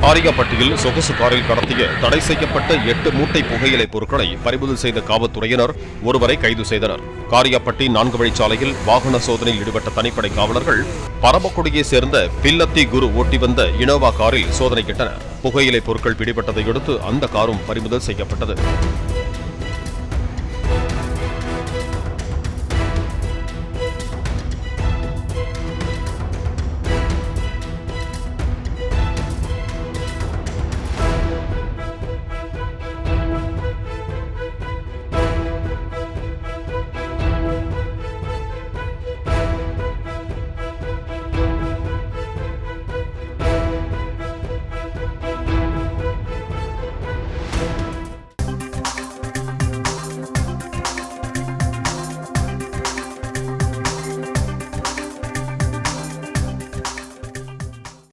காரியாபட்டியில் சொகுசு காரில் கடத்திய தடை செய்யப்பட்ட 8 மூட்டை புகையிலை பொருட்களை பறிமுதல் செய்த காவல்துறையினர் ஒருவரை கைது செய்தனர். காரியாபட்டி 4 வழிச்சாலையில் வாகன சோதனையில் ஈடுபட்ட தனிப்படை காவலர்கள் பரமக்குடியை சேர்ந்த பில்லத்தி குரு ஓட்டி வந்த இனோவா காரில் சோதனையிட்டனர். புகையிலை பொருட்கள் பிடிபட்டதை அடுத்து அந்த காரும் பறிமுதல் செய்யப்பட்டது.